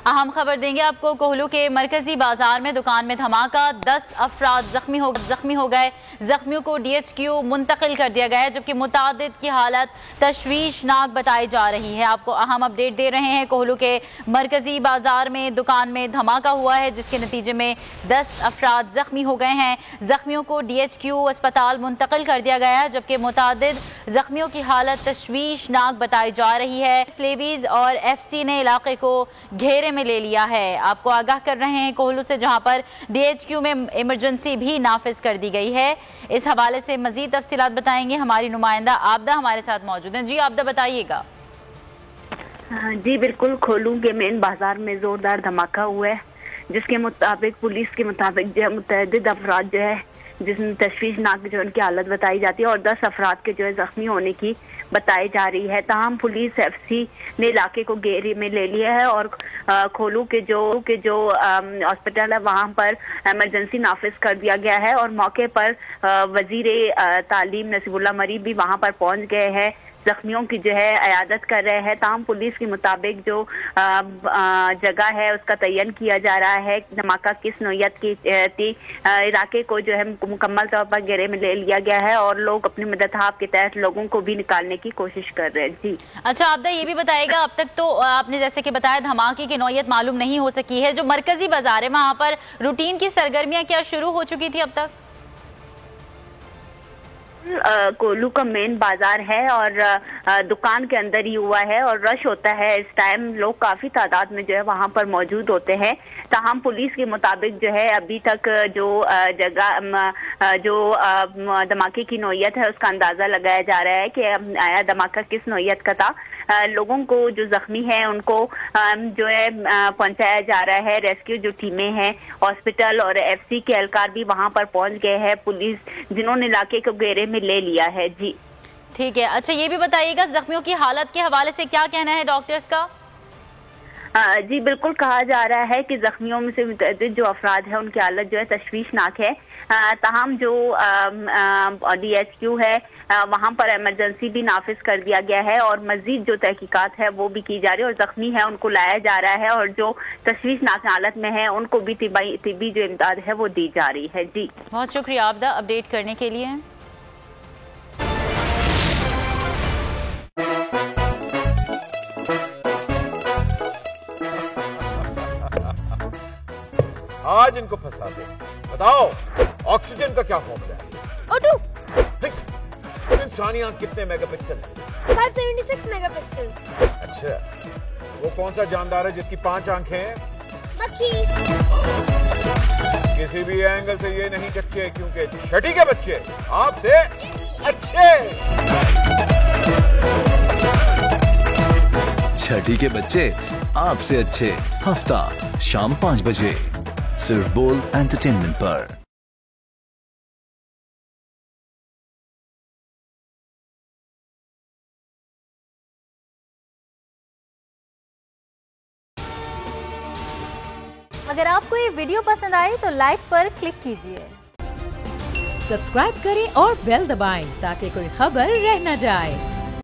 अहम खबर देंगे आपको। कोहलू के मरकजी बाजार में दुकान में धमाका, 10 अफराद जख्मी हो गए। जख्मियों को DHQ मुंतकिल कर दिया गया है, जबकि मुतादिद की हालत तशवीशनाक बताई जा रही है। आपको अहम अपडेट दे रहे हैं। कोहलू के मरकजी बाजार में दुकान में धमाका हुआ है, जिसके नतीजे में 10 अफराद जख्मी हो गए हैं। जख्मियों को DHQ अस्पताल मुंतकिल कर दिया गया है, जबकि मुतादिद जख्मियों की हालत तशवीशनाक बताई जा रही है। स्लेवीज और FC ने इलाके को घेरे में ले लिया है। आपको आगाह कर रहे हैं कोहलू से, जहां पर DHQ में इमरजेंसी भी नाफिज कर दी गई है। इस हवाले से मजीद तफसीलात बताएंगे हमारी नुमाइंदा आबदा हमारे साथ मौजूद हैं। जी आबदा, बताइएगा। जी बिल्कुल, कोहलू के मेन बाजार में जोरदार धमाका हुआ है, जिसके मुताबिक पुलिस के मुताबिक जो है मुतअद्दिद अफराद जो है जिसमें तशवीशनाक जो उनकी हालत बताई जाती है और 10 अफराद के जो है जख्मी होने की बताई जा रही है। ताहम पुलिस FC ने इलाके को घेरे में ले लिया है और कोहलू के जो हॉस्पिटल है वहां पर इमरजेंसी नाफिज कर दिया गया है और मौके पर वजीर तालीम नसीबुल्लाह मरी भी वहां पर पहुंच गए हैं, जख्मियों की जो है इयादत कर रहे हैं। ताहम पुलिस के मुताबिक जो जगह है उसका तयन किया जा रहा है, धमाका किस नौयत की थी। इलाके को जो है मुकम्मल तौर पर घेरे में ले लिया गया है और लोग अपनी मदद के तहत लोगों को भी निकालने की कोशिश कर रहे हैं। जी अच्छा आबदा, ये भी बताएगा, अब तक तो आपने जैसे कि बताया धमाके की नौयत मालूम नहीं हो सकी है। जो मरकजी बाजार है वहां पर रूटीन की सरगर्मियां क्या शुरू हो चुकी थी अब तक? कोहलू का मेन बाजार है और दुकान के अंदर ही हुआ है और रश होता है। इस टाइम लोग काफी तादाद में जो है वहां पर मौजूद होते हैं। ताहम पुलिस के मुताबिक जो है अभी तक जो धमाके की नौयत है उसका अंदाजा लगाया जा रहा है कि आया धमाका किस नौयत का था। लोगों को जो जख्मी है उनको जो है पहुंचाया जा रहा है। रेस्क्यू जो टीमें हैं हॉस्पिटल और FC के एहलकार भी वहां पर पहुंच गए हैं, पुलिस जिन्होंने इलाके को घेरे में ले लिया है। जी ठीक है। अच्छा ये भी बताइएगा, जख्मियों की हालत के हवाले से क्या कहना है डॉक्टर्स का? जी बिल्कुल, कहा जा रहा है कि जख्मियों में से मुतअद्दिद जो अफराद है उनकी हालत जो है तशवीशनाक है। ताहम जो DHQ है वहां पर इमरजेंसी भी नाफिज कर दिया गया है और मजीद जो तहकीकात है वो भी की जा रही है और जख्मी है उनको लाया जा रहा है और जो तशवीशनाक हालत में है उनको भी तिब्बी जो इमदाद है वो दी जा रही है। जी बहुत शुक्रिया आबदा अपडेट करने के लिए। आज इनको फंसा दे। बताओ ऑक्सीजन का क्या फॉर्मूला है? O2। इंसानी आंख कितने मेगापिक्सल है? 576 मेगापिक्सल। अच्छा, वो कौन सा जानदार है जिसकी 5 आंखें हैं? मक्खी। किसी भी एंगल से ये नहीं कच्चे, क्योंकि छठी के बच्चे आपसे अच्छे। छठी के बच्चे आपसे अच्छे, हफ्ता शाम 5 बजे सिर्फ बोल एंटरटेनमेंट पर। अगर आपको ये वीडियो पसंद आए तो लाइक पर क्लिक कीजिए, सब्सक्राइब करें और बेल दबाएं ताकि कोई खबर रह न जाए।